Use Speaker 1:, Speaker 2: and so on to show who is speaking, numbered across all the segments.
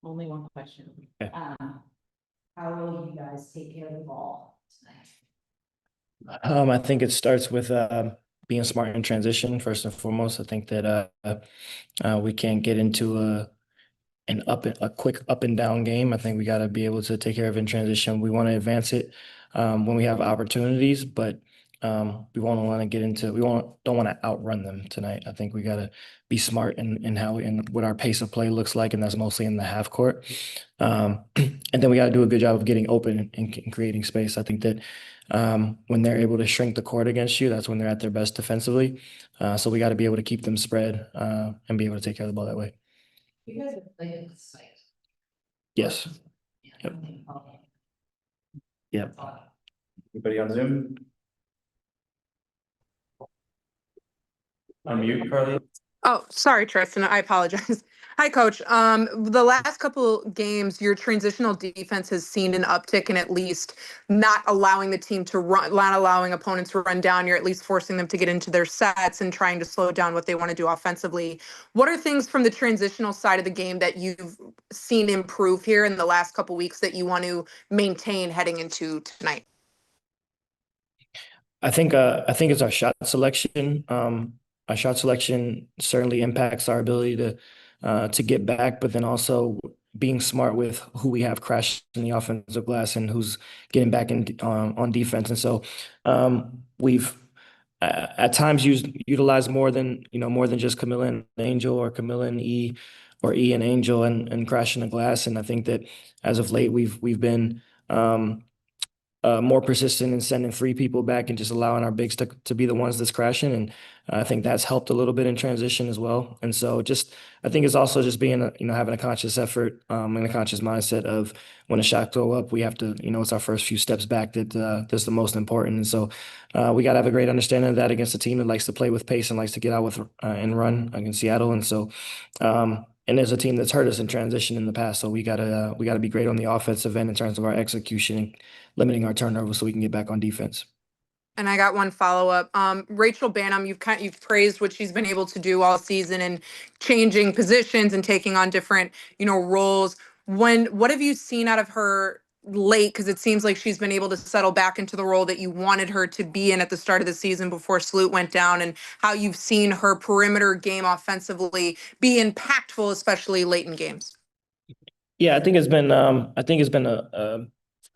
Speaker 1: only one question.
Speaker 2: Okay.
Speaker 1: How will you guys take care of the ball tonight?
Speaker 2: I think it starts with being smart in transition first and foremost. I think that we can't get into a quick up and down game. I think we got to be able to take care of it in transition. We want to advance it when we have opportunities, but we won't want to get into don't want to outrun them tonight. I think we got to be smart in how and what our pace of play looks like, and that's mostly in the half court. And then we got to do a good job of getting open and creating space. I think that when they're able to shrink the court against you, that's when they're at their best defensively. So we got to be able to keep them spread and be able to take care of the ball that way.
Speaker 1: You guys have played at the site.
Speaker 2: Yes. Yep. Yep.
Speaker 3: Anybody on Zoom? Unmute, Carly.
Speaker 4: Oh, sorry, Tristan. I apologize. Hi, Coach. The last couple games, your transitional defense has seen an uptick in at least not allowing the team to run, not allowing opponents to run down. You're at least forcing them to get into their sets and trying to slow down what they want to do offensively. What are things from the transitional side of the game that you've seen improve here in the last couple weeks that you want to maintain heading into tonight?
Speaker 2: I think it's our shot selection. Our shot selection certainly impacts our ability to get back, but then also being smart with who we have crashed in the offensive glass and who's getting back in on defense. And so we've at times utilized more than just Camilla and Angel or Camilla and E or E and Angel and crashing the glass. And I think that as of late we've been more persistent in sending 3 people back and just allowing our bigs to be the ones that's crashing. And I think that's helped a little bit in transition as well. And so I think it's also just being, having a conscious effort and a conscious mindset of when a shot go up, we have to, it's our first few steps back that's the most important. And so we got to have a great understanding of that against a team that likes to play with pace and likes to get out with and run against Seattle. And so, and there's a team that's hurt us in transition in the past. So we gotta be great on the offensive end in terms of our execution and limiting our turnovers so we can get back on defense.
Speaker 4: And I got one follow-up. Rachel Banham, you've praised what she's been able to do all season and changing positions and taking on different, roles. What have you seen out of her late? Because it seems like she's been able to settle back into the role that you wanted her to be in at the start of the season before Sloot went down, and how you've seen her perimeter game offensively be impactful, especially late in games.
Speaker 2: Yeah, I think it's been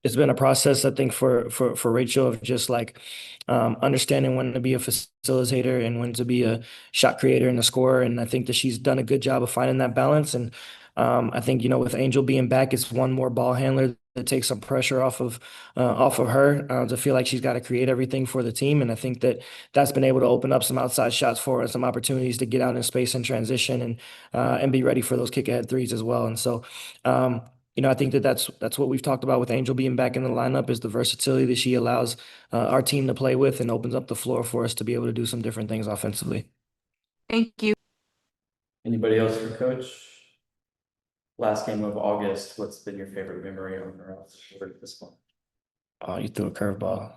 Speaker 2: it's been a process, I think, for Rachel of just like understanding when to be a facilitator and when to be a shot creator and a scorer. And I think that she's done a good job of finding that balance. And I think, with Angel being back, it's one more ball handler that takes some pressure off of her to feel like she's got to create everything for the team. And I think that's been able to open up some outside shots for us, some opportunities to get out in space and transition and be ready for those kick ahead threes as well. And so, I think that's what we've talked about with Angel being back in the lineup, is the versatility that she allows our team to play with and opens up the floor for us to be able to do some different things offensively.
Speaker 4: Thank you.
Speaker 3: Anybody else for Coach? Last game of August, what's been your favorite memory on or off the court at this point?
Speaker 2: Oh, you threw a curveball.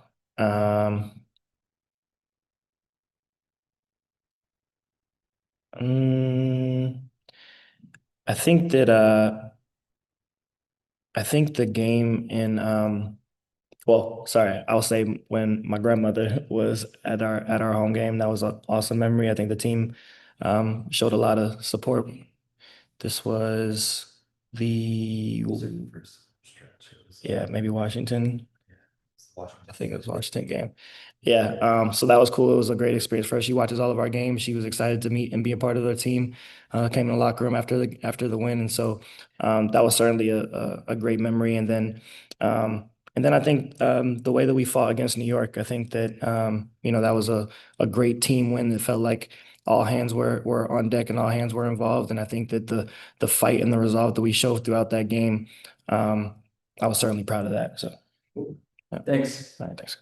Speaker 2: I think the game in well, sorry, I'll say when my grandmother was at our home game, that was an awesome memory. I think the team showed a lot of support. This was maybe Washington. I think it was Washington game. Yeah, so that was cool. It was a great experience for her. She watches all of our games. She was excited to meet and be a part of the team. Came in the locker room after the win, and so that was certainly a great memory. And then I think the way that we fought against New York, I think that that was a great team win. That felt like all hands were on deck and all hands were involved. And I think that the fight and the resolve that we showed throughout that game, I was certainly proud of that. So,
Speaker 3: Thanks.
Speaker 2: All right, thanks.